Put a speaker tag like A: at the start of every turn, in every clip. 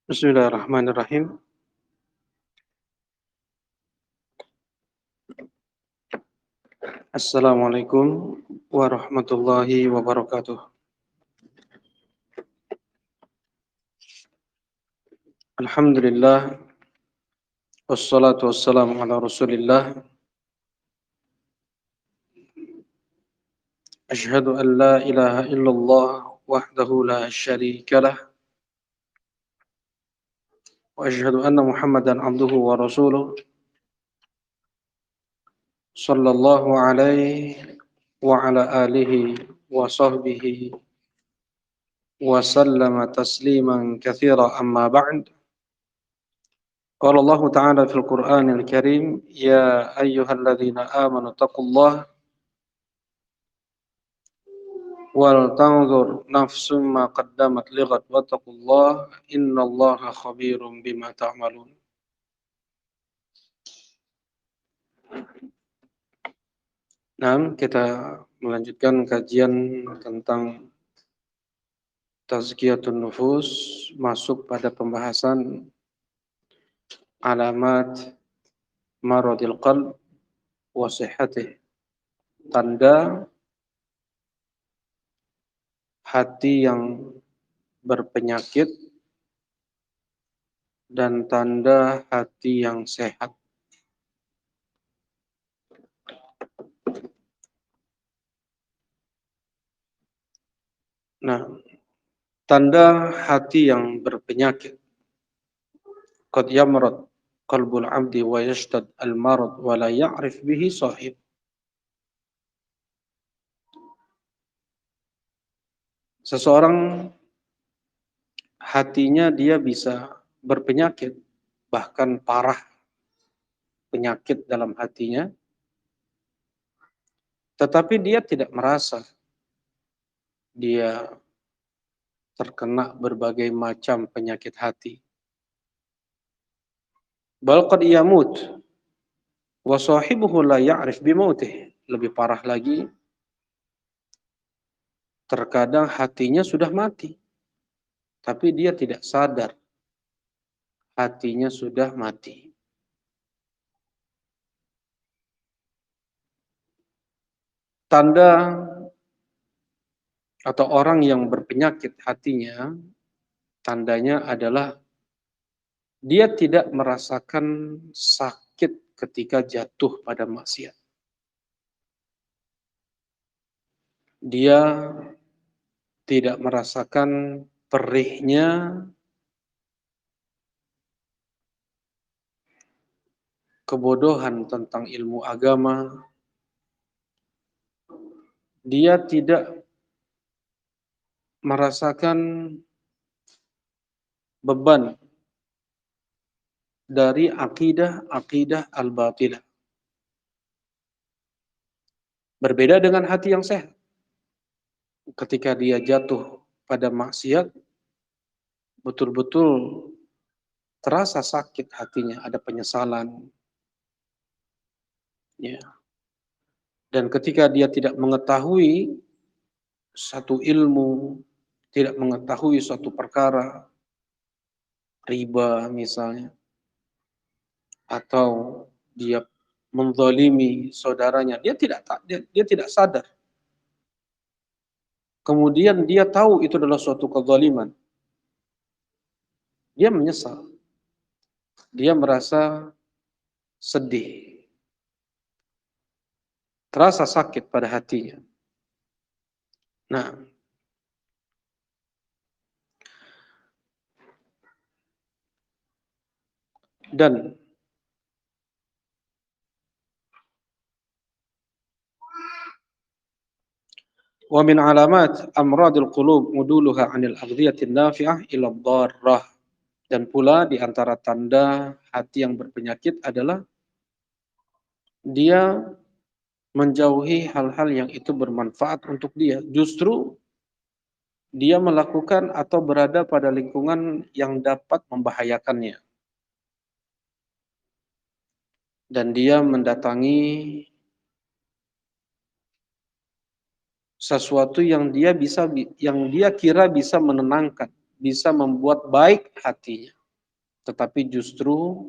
A: Bismillahirrahmanirrahim. Assalamualaikum warahmatullahi wabarakatuh. Alhamdulillah, wassalatu wassalamu ala rasulillah. Ashhadu an la ilaha illallah wahdahu la syarika lah. Wa ashhadu anna muhammadan abduhu wa rasuluh. Sallallahu alaihi wa ala alihi wa sahbihi wa sallama tasliman katsira amma ba'd. قال الله تعالى في القرآن الكريم يا أيها الذين آمنوا اتقوا الله ولتنظر نفس ما قدمت لغد واتقوا الله إن الله خبير بما تعملون. Nah, kita melanjutkan kajian tentang tazkiyatun nufus, masuk pada pembahasan alamat maradil qalb wa sihhatih, tanda hati yang berpenyakit dan tanda hati yang sehat. Nah, tanda hati yang berpenyakit. Qad yamrad qalbul abdi wa yashtad al-marad wa la ya'rif bihi sahib. Seseorang hatinya dia bisa berpenyakit, bahkan parah penyakit dalam hatinya, tetapi dia tidak merasa dia terkena berbagai macam penyakit hati. Bal qad yamut wa sahibuhu la ya'rif bimautih. Lebih parah lagi, terkadang hatinya sudah mati, tapi dia tidak sadar hatinya sudah mati. Tanda atau orang yang berpenyakit hatinya, tandanya adalah dia tidak merasakan sakit ketika jatuh pada maksiat. Dia tidak merasakan perihnya kebodohan tentang ilmu agama. Dia tidak merasakan beban dari akidah al-batilah. Berbeda dengan hati yang sehat. Ketika dia jatuh pada maksiat, betul-betul terasa sakit hatinya, ada penyesalan. Ya. Dan ketika dia tidak mengetahui satu ilmu, tidak mengetahui suatu perkara, riba misalnya, atau dia menzalimi saudaranya, dia tidak sadar. Kemudian dia tahu itu adalah suatu kezaliman. Dia menyesal. Dia merasa sedih. Terasa sakit pada hatinya. Nah, dan wa min alamat amradil qulub uduluha 'anil aghdhiyatin nafi'ah ila dharrah. Dan pula di antara tanda hati yang berpenyakit adalah dia menjauhi hal-hal yang itu bermanfaat untuk dia. Justru dia melakukan atau berada pada lingkungan yang dapat membahayakannya. Dan dia mendatangi sesuatu yang dia kira bisa menenangkan, bisa membuat baik hatinya, tetapi justru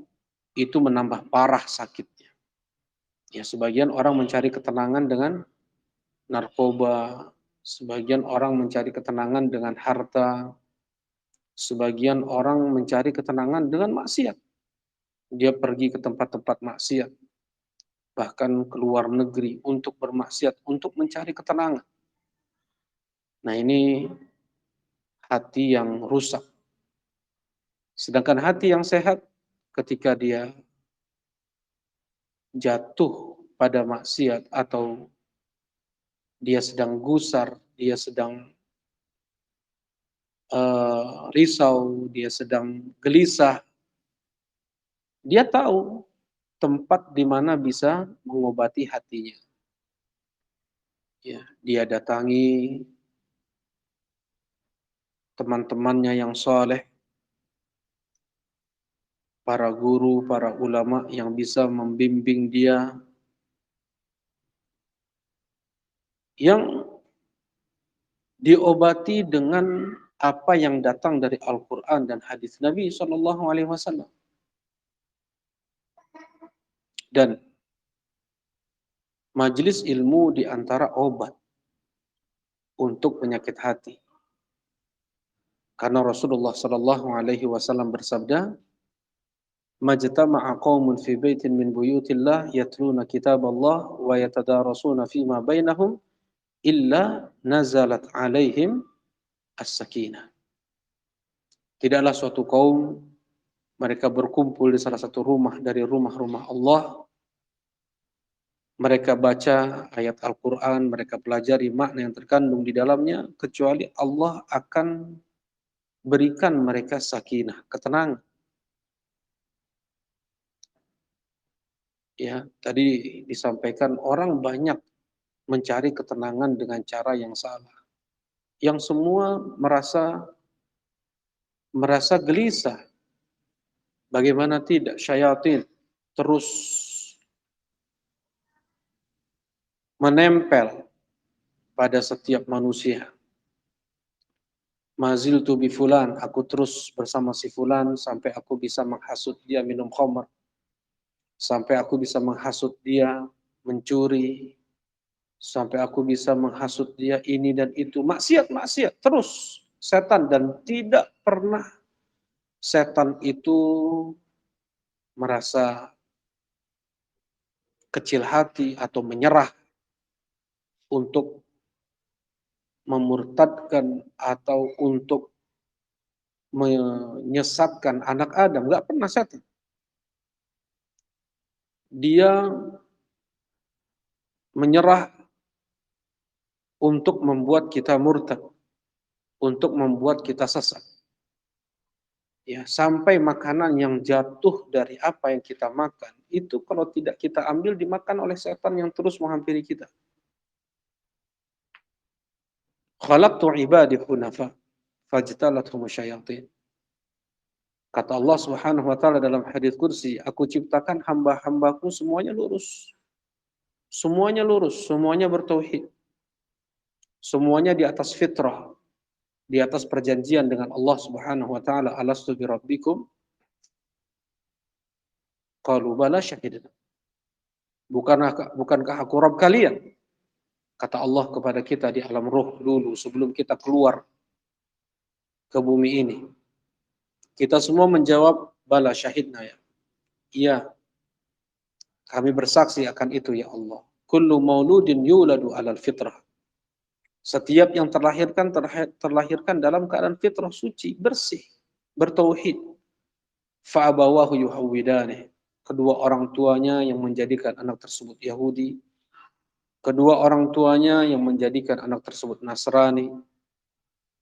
A: itu menambah parah sakitnya. Ya, sebagian orang mencari ketenangan dengan narkoba, sebagian orang mencari ketenangan dengan harta, sebagian orang mencari ketenangan dengan maksiat. Dia pergi ke tempat-tempat maksiat, bahkan ke luar negeri untuk bermaksiat, untuk mencari ketenangan. Nah, ini hati yang rusak. Sedangkan hati yang sehat ketika dia jatuh pada maksiat atau dia sedang gusar, dia sedang risau, dia sedang gelisah, dia tahu tempat di mana bisa mengobati hatinya. Ya, dia datangi teman-temannya yang soleh, para guru, para ulama yang bisa membimbing dia, yang diobati dengan apa yang datang dari Al-Quran dan hadis Nabi SAW. Dan majelis ilmu di antara obat untuk penyakit hati. Karena Rasulullah SAW bersabda, "Majtama'a qaumun fi baitin min buyutillah yatluna kitaballah wa yatadarasuna fima bainahum illa nazalat alaihim as-sakinah." Tidaklah suatu kaum mereka berkumpul di salah satu rumah dari rumah-rumah Allah. Mereka baca ayat Al-Quran, mereka pelajari makna yang terkandung di dalamnya, kecuali Allah akan berikan mereka sakinah, ketenangan. Ya, tadi disampaikan orang banyak mencari ketenangan dengan cara yang salah. Yang semua merasa gelisah. Bagaimana tidak? Syayatin terus menempel pada setiap manusia. Maziltu bi fulan, aku terus bersama si fulan sampai aku bisa menghasut dia minum khamr, sampai aku bisa menghasut dia mencuri, sampai aku bisa menghasut dia ini dan itu. Maksiat terus setan, dan tidak pernah setan itu merasa kecil hati atau menyerah untuk memurtadkan atau untuk menyesatkan anak Adam. Nggak pernah setan. Dia menyerah untuk membuat kita murtad, untuk membuat kita sesat. Ya, sampai makanan yang jatuh dari apa yang kita makan, itu kalau tidak kita ambil dimakan oleh setan yang terus menghampiri kita. Khalaqtu ibadi hunafa fajtalathum syayatin. Kata Allah Subhanahu wa taala dalam hadis kursi, aku ciptakan hamba-hambaku semuanya lurus. Semuanya lurus, semuanya bertauhid. Semuanya di atas fitrah, di atas perjanjian dengan Allah Subhanahu wa taala, alastu bi rabbikum? Qalu bala syahidna. Bukankah aku Rabb kalian? Kata Allah kepada kita di alam ruh dulu sebelum kita keluar ke bumi ini. Kita semua menjawab bala syahidna ya. Iya, kami bersaksi akan itu ya Allah. Kullu mauludin yuladu alal fitrah. Setiap yang terlahirkan dalam keadaan fitrah suci, bersih, bertauhid. Fa'abawahu yuhawwidanih. Kedua orang tuanya yang menjadikan anak tersebut Yahudi. Kedua orang tuanya yang menjadikan anak tersebut Nasrani.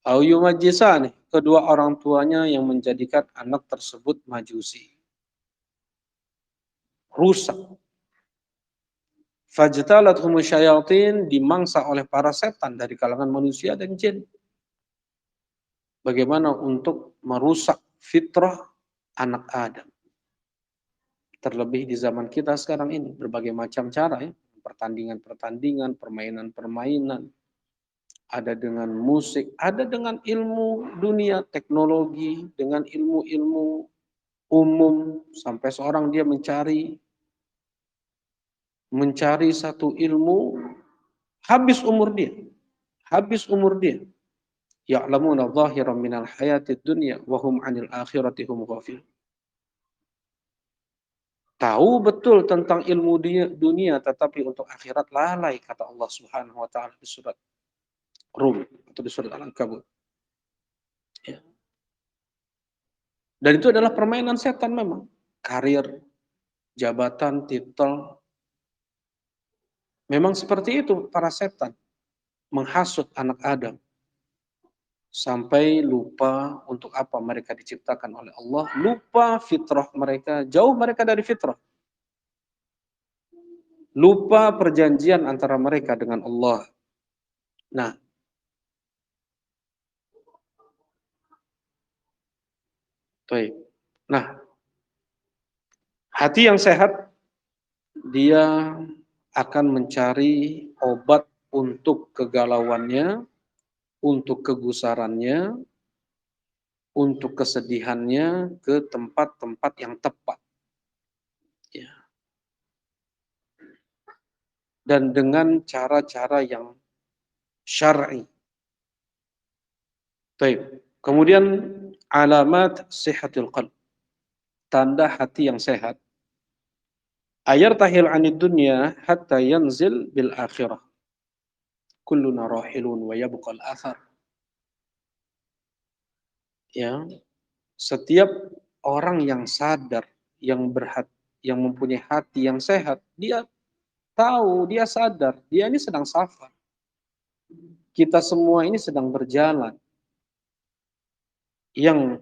A: Au yumajjisani. Kedua orang tuanya yang menjadikan anak tersebut Majusi. Rusak. Fajtalathum syayatin, dimangsa oleh para setan dari kalangan manusia dan jin. Bagaimana untuk merusak fitrah anak Adam. Terlebih di zaman kita sekarang ini, berbagai macam cara ya, pertandingan-pertandingan, permainan-permainan, ada dengan musik, ada dengan ilmu dunia, teknologi, dengan ilmu-ilmu umum, sampai seorang dia mencari satu ilmu, habis umur dia, habis umur dia. Ya'lamuna zahiran minal hayatid dunya wa hum 'anil akhirati hum ghafilun. Tahu betul tentang ilmu dunia, tetapi untuk akhirat lalai, kata Allah Subhanahu wa taala di surat Rum atau di surat Al-Ankabut. Ya. Dan itu adalah permainan setan memang. Karir, jabatan, titel. Memang seperti itu para setan. Menghasut anak Adam. Sampai lupa untuk apa mereka diciptakan oleh Allah. Lupa fitrah mereka. Jauh mereka dari fitrah. Lupa perjanjian antara mereka dengan Allah. Nah, baik. Nah, hati yang sehat, dia akan mencari obat untuk kegalauannya, untuk kegusarannya, untuk kesedihannya ke tempat-tempat yang tepat. Ya. Dan dengan cara-cara yang syar'i. Baik. Kemudian alamat sihatil qalb. Tanda hati yang sehat. Ayartahil 'anid dunya hatta yanzil bil akhirah. Kulluna rahilun wa yabqal athar. Ya, setiap orang yang sadar, yang mempunyai hati yang sehat, dia tahu, dia sadar, dia ini sedang safar. Kita semua ini sedang berjalan. Yang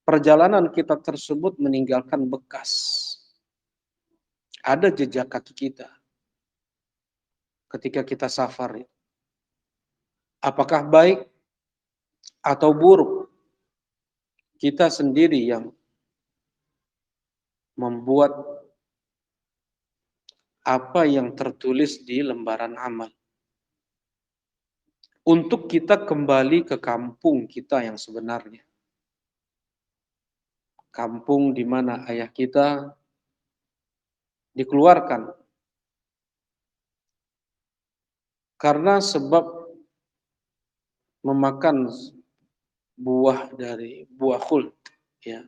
A: perjalanan kita tersebut meninggalkan bekas. Ada jejak kaki kita ketika kita safar. Apakah baik atau buruk? Kita sendiri yang membuat apa yang tertulis di lembaran amal. Untuk kita kembali ke kampung kita yang sebenarnya. Kampung di mana ayah kita dikeluarkan karena sebab memakan buah khuld, ya.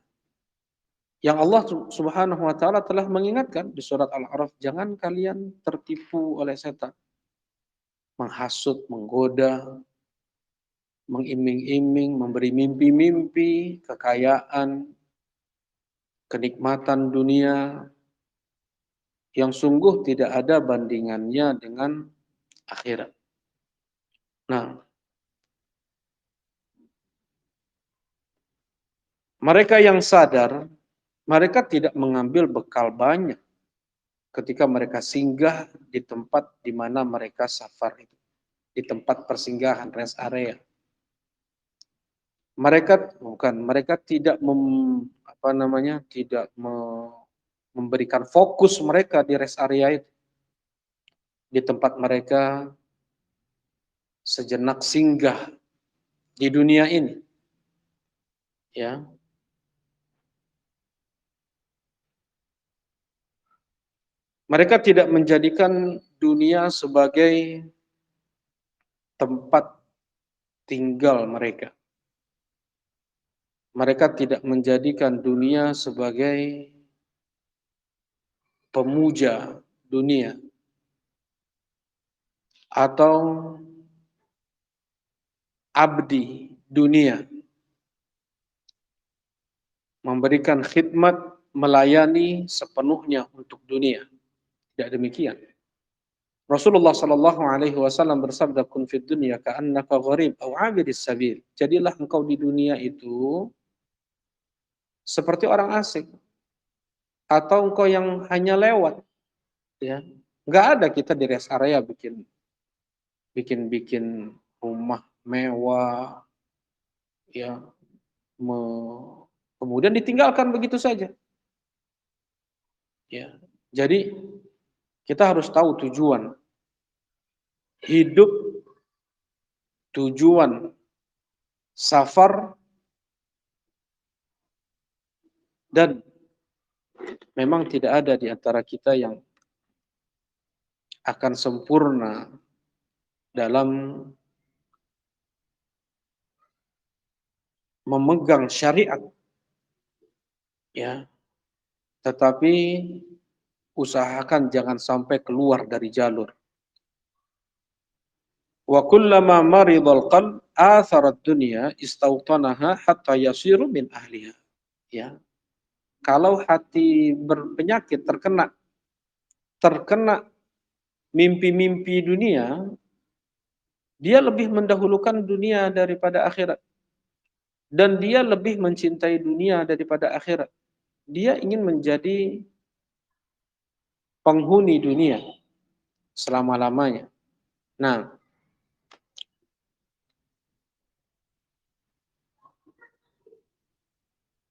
A: Yang Allah Subhanahu wa taala telah mengingatkan di surat Al-A'raf, jangan kalian tertipu oleh setan. Menghasut, menggoda, mengiming-iming, memberi mimpi-mimpi, kekayaan, kenikmatan dunia yang sungguh tidak ada bandingannya dengan akhirat. Nah, mereka yang sadar, mereka tidak mengambil bekal banyak ketika mereka singgah di tempat di mana mereka safar itu, di tempat persinggahan, rest area. Mereka tidak memberikan fokus mereka di rest area itu. Di tempat mereka sejenak singgah di dunia ini. Ya. Mereka tidak menjadikan dunia sebagai tempat tinggal mereka. Mereka tidak menjadikan dunia sebagai pemuja dunia atau abdi dunia, memberikan khidmat, melayani sepenuhnya untuk dunia. Tidak demikian. Rasulullah Shallallahu Alaihi Wasallam bersabda, "Kun fid dunya ka'annaka gharib aw 'abidis sabil." Jadilah engkau di dunia itu seperti orang asing atau engkau yang hanya lewat, ya. Nggak ada kita di rest area bikin rumah mewah, ya, kemudian ditinggalkan begitu saja. Ya. Jadi kita harus tahu tujuan hidup, tujuan, safar, dan memang tidak ada di antara kita yang akan sempurna dalam memegang syariat, ya, tetapi usahakan jangan sampai keluar dari jalur. Wa kullama maridal qalb atharat dunya istawtanaha hatta yasiru min ahliha. Ya, kalau hati berpenyakit terkena mimpi-mimpi dunia, dia lebih mendahulukan dunia daripada akhirat. Dan dia lebih mencintai dunia daripada akhirat. Dia ingin menjadi penghuni dunia selama-lamanya. Nah,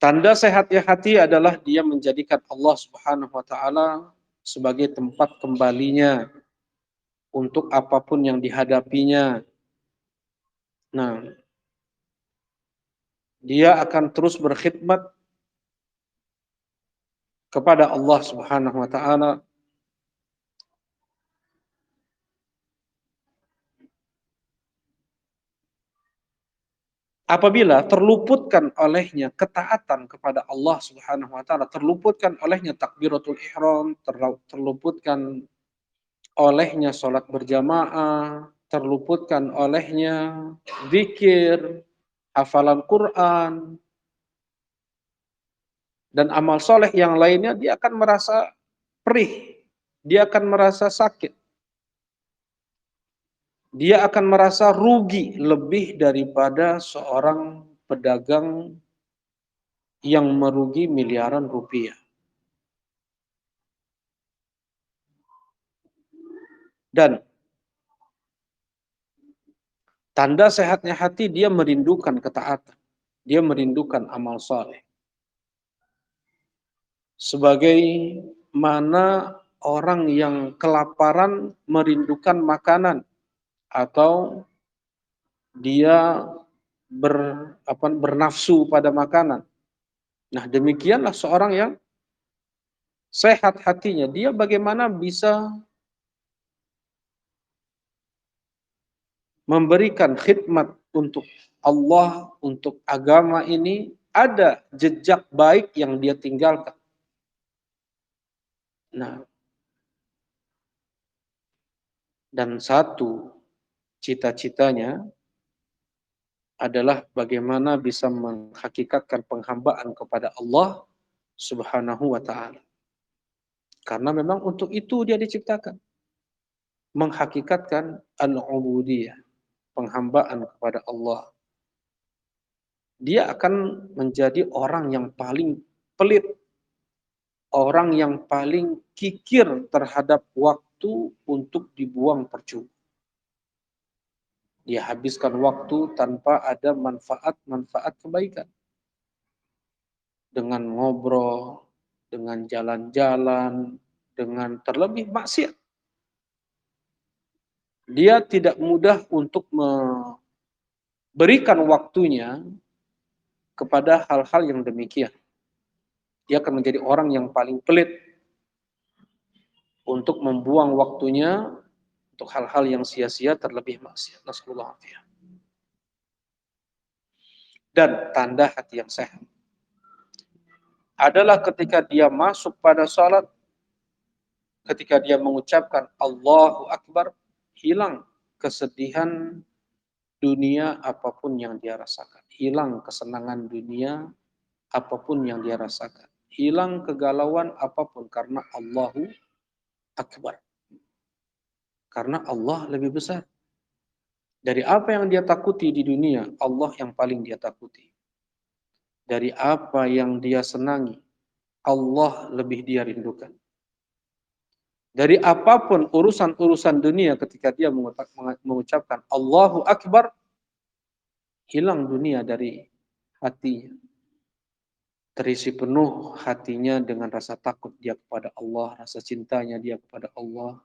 A: tanda sehatnya hati adalah dia menjadikan Allah Subhanahu wa taala sebagai tempat kembalinya untuk apapun yang dihadapinya. Nah, dia akan terus berkhidmat kepada Allah Subhanahu wa taala apabila terluputkan olehnya ketaatan kepada Allah Subhanahu wa taala, terluputkan olehnya takbiratul ihram, terluputkan olehnya salat berjamaah, terluputkan olehnya zikir, hafalan Quran, dan amal soleh yang lainnya, dia akan merasa perih, dia akan merasa sakit, dia akan merasa rugi lebih daripada seorang pedagang yang merugi miliaran rupiah. Dan tanda sehatnya hati, dia merindukan ketaatan, dia merindukan amal soleh. Sebagai mana orang yang kelaparan merindukan makanan, atau dia bernafsu pada makanan. Nah, demikianlah seorang yang sehat hatinya, dia bagaimana bisa memberikan khidmat untuk Allah, untuk agama ini, ada jejak baik yang dia tinggalkan. Nah, dan satu cita-citanya adalah bagaimana bisa menghakikatkan penghambaan kepada Allah Subhanahu wa taala. Karena memang untuk itu dia diciptakan. Menghakikatkan al-ubudiyah, penghambaan kepada Allah. Dia akan menjadi orang yang paling pelit, orang yang paling kikir terhadap waktu untuk dibuang percuma. Dia habiskan waktu tanpa ada manfaat-manfaat kebaikan. Dengan ngobrol, dengan jalan-jalan, dengan terlebih maksiat. Dia tidak mudah untuk memberikan waktunya kepada hal-hal yang demikian. Dia akan menjadi orang yang paling pelit untuk membuang waktunya untuk hal-hal yang sia-sia terlebih maksiat. Nasallallahu alaihi. Dan tanda hati yang sehat adalah ketika dia masuk pada salat, ketika dia mengucapkan Allahu Akbar, hilang kesedihan dunia apapun yang dia rasakan. Hilang kesenangan dunia apapun yang dia rasakan. Hilang kegalauan apapun karena Allahu Akbar. Karena Allah lebih besar. Dari apa yang dia takuti di dunia, Allah yang paling dia takuti. Dari apa yang dia senangi, Allah lebih dia rindukan. Dari apapun urusan-urusan dunia ketika dia mengucapkan Allahu Akbar, hilang dunia dari hatinya. Terisi penuh hatinya dengan rasa takut dia kepada Allah, rasa cintanya dia kepada Allah.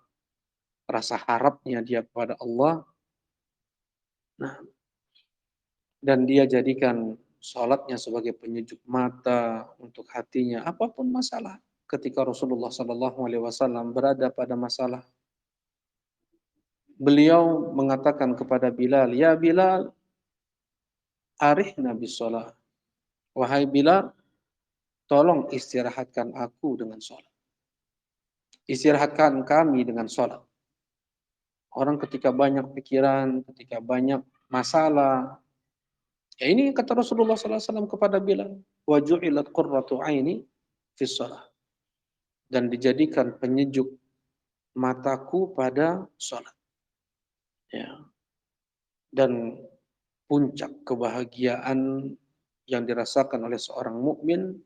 A: rasa harapnya dia kepada Allah. Nah, dan dia jadikan sholatnya sebagai penyejuk mata untuk hatinya. Apapun masalah, ketika Rasulullah SAW berada pada masalah, beliau mengatakan kepada Bilal, "Ya Bilal, arihna bis sholat." Wahai Bilal, tolong istirahatkan aku dengan sholat. Istirahatkan kami dengan sholat. Orang ketika banyak pikiran, ketika banyak masalah, ya ini kata Rasulullah SAW kepada Bilal, "Wa ju'ilat qurratu aini fis shalah." Dan dijadikan penyejuk mataku pada sholat. Ya. Dan puncak kebahagiaan yang dirasakan oleh seorang mukmin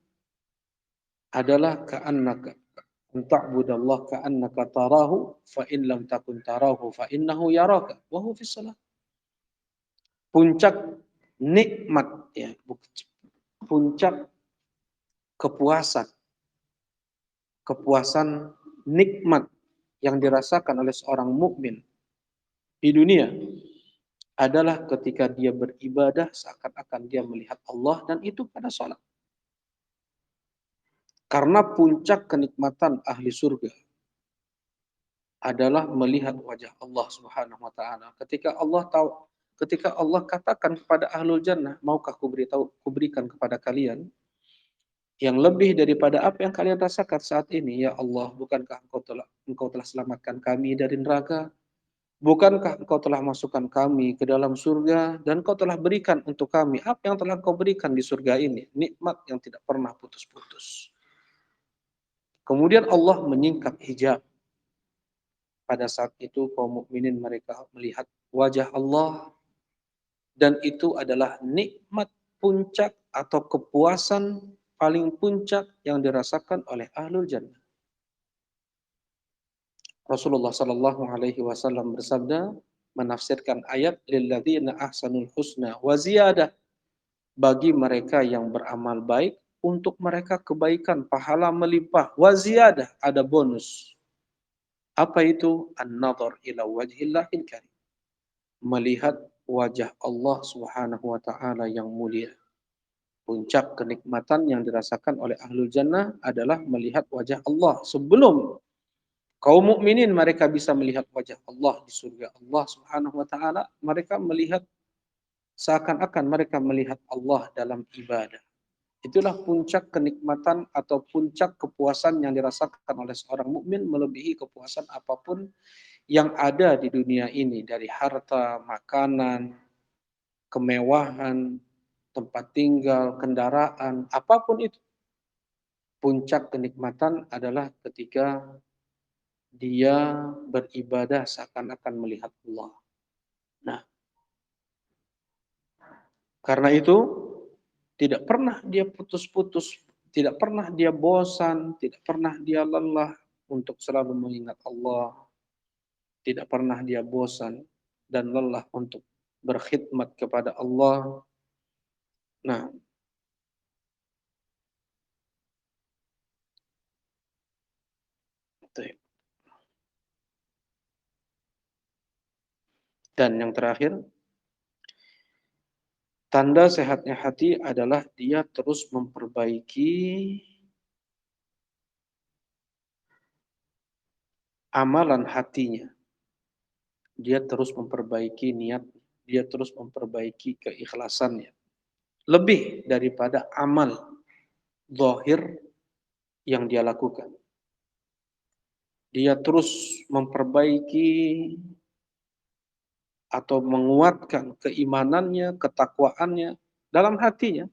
A: adalah ka'annaka ta'budallah ka'annaka tarahu fa in lam takun tarahu fa innahu yaraka wa huwa fis shalah. Puncak nikmat, ya, puncak kepuasan, kepuasan nikmat yang dirasakan oleh seorang mukmin di dunia adalah ketika dia beribadah seakan-akan dia melihat Allah, dan itu pada sholat. Karena puncak kenikmatan ahli surga adalah melihat wajah Allah Subhanahu wa taala. Ketika Allah katakan kepada ahlul jannah, "Maukah kuberikan kepada kalian yang lebih daripada apa yang kalian rasakan saat ini, ya Allah? Bukankah engkau telah selamatkan kami dari neraka? Bukankah engkau telah masukkan kami ke dalam surga, dan engkau telah berikan untuk kami apa yang telah engkau berikan di surga ini, nikmat yang tidak pernah putus-putus." Kemudian Allah menyingkap hijab. Pada saat itu kaum mukminin mereka melihat wajah Allah, dan itu adalah nikmat puncak atau kepuasan paling puncak yang dirasakan oleh ahlul jannah. Rasulullah Shallallahu Alaihi Wasallam bersabda, menafsirkan ayat lilladzina ahsanul husna wa ziyadah, bagi mereka yang beramal baik, untuk mereka kebaikan pahala melimpah, wa ziyadah, ada bonus. Apa itu? An-nadhar ila wajhillahil karim, melihat wajah Allah Subhanahu wa taala yang mulia. Puncak kenikmatan yang dirasakan oleh ahlul jannah adalah melihat wajah Allah. Sebelum kaum mukminin mereka bisa melihat wajah Allah di surga Allah Subhanahu wa taala, mereka melihat seakan-akan mereka melihat Allah dalam ibadah. Itulah puncak kenikmatan atau puncak kepuasan yang dirasakan oleh seorang mukmin, melebihi kepuasan apapun yang ada di dunia ini, dari harta, makanan, kemewahan, tempat tinggal, kendaraan, apapun itu. Puncak kenikmatan adalah ketika dia beribadah seakan-akan melihat Allah. Nah, karena itu tidak pernah dia putus-putus, tidak pernah dia bosan, tidak pernah dia lelah untuk selalu mengingat Allah, tidak pernah dia bosan dan lelah untuk berkhidmat kepada Allah. Nah, itu. Dan yang terakhir, tanda sehatnya hati adalah dia terus memperbaiki amalan hatinya. Dia terus memperbaiki niat, dia terus memperbaiki keikhlasannya. Lebih daripada amal zahir yang dia lakukan. Dia terus memperbaiki atau menguatkan keimanannya, ketakwaannya dalam hatinya.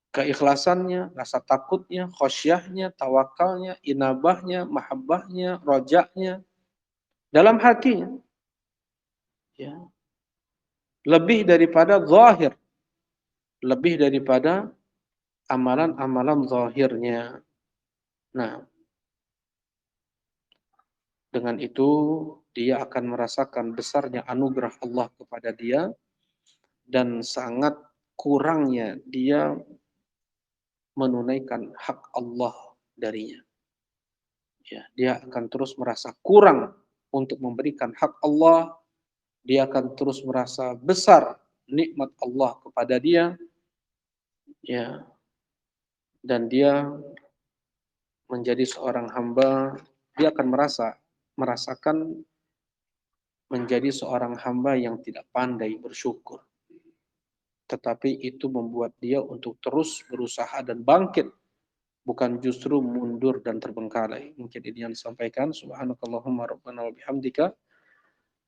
A: Keikhlasannya, rasa takutnya, khosyahnya, tawakalnya, inabahnya, mahabbahnya, rojaknya dalam hatinya. Ya. Lebih daripada zahir, lebih daripada amalan-amalan zahirnya. Nah, dengan itu dia akan merasakan besarnya anugerah Allah kepada dia, dan sangat kurangnya dia menunaikan hak Allah darinya. Ya, dia akan terus merasa kurang untuk memberikan hak Allah, dia akan terus merasa besar nikmat Allah kepada dia, ya, dan dia menjadi seorang hamba, dia akan merasakan menjadi seorang hamba yang tidak pandai bersyukur. Tetapi itu membuat dia untuk terus berusaha dan bangkit, bukan justru mundur dan terbengkalai. Mungkin ini yang disampaikan. Subhanakallahumma rabbana wa bihamdika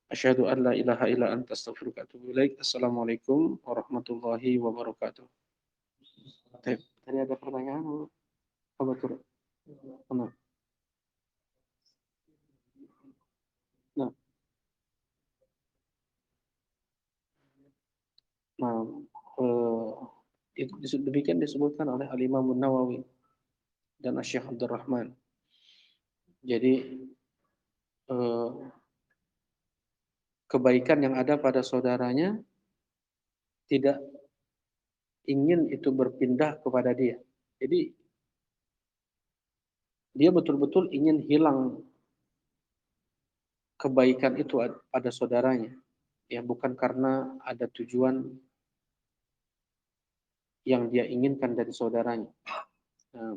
A: asyhadu an la ilaha illa anta astaghfiruka wa atubu ilaik. Assalamualaikum warahmatullahi wabarakatuh. Baik, tadi ada pertanyaan? Apa betul? Nah, nah, nah, itu demikian disebutkan oleh Al-Imam Nawawi dan Asy-Syaikh Abdul Rahman. Jadi eh, kebaikan yang ada pada saudaranya tidak ingin itu berpindah kepada dia. Jadi dia betul-betul ingin hilang kebaikan itu pada saudaranya. Ya, bukan karena ada tujuan yang dia inginkan dari saudaranya. Nah,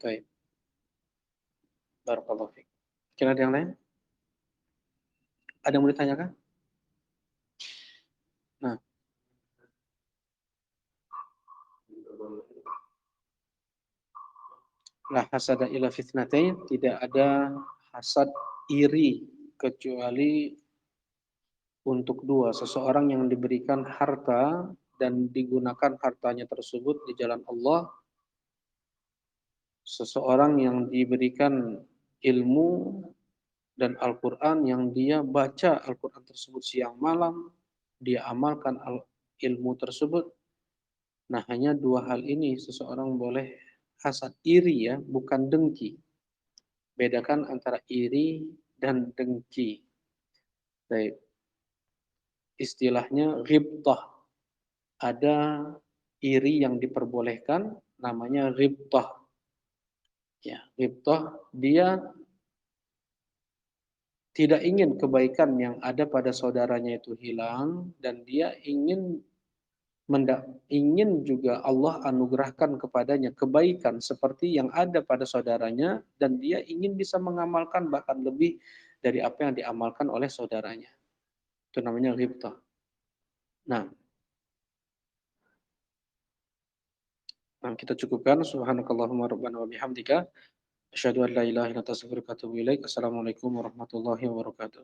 A: baik. Barakallahu fiik. Kira ada yang lain? Ada yang mau ditanyakan? Nah, la hasada ila fitnatain, tidak ada hasad iri kecuali untuk dua, seseorang yang diberikan harta dan digunakan hartanya tersebut di jalan Allah, seseorang yang diberikan ilmu dan Al-Quran yang dia baca Al-Quran tersebut siang malam, dia amalkan ilmu tersebut. Nah, hanya dua hal ini seseorang boleh hasad, iri ya, bukan dengki. Bedakan antara iri dan dengki. Baik. Istilahnya ghibtah. Ada iri yang diperbolehkan, namanya ghibtah. Ya, ghibtah dia tidak ingin kebaikan yang ada pada saudaranya itu hilang, dan dia ingin juga Allah anugerahkan kepadanya kebaikan seperti yang ada pada saudaranya, dan dia ingin bisa mengamalkan bahkan lebih dari apa yang diamalkan oleh saudaranya. Itu namanya ghibtah. Nah, kita cukupkan. Subhanakallahumma rabbana wa bihamdika asyhadu an la ilaha illa anta astaghfiruka wa atubu ilaik. Assalamualaikum warahmatullahi wabarakatuh.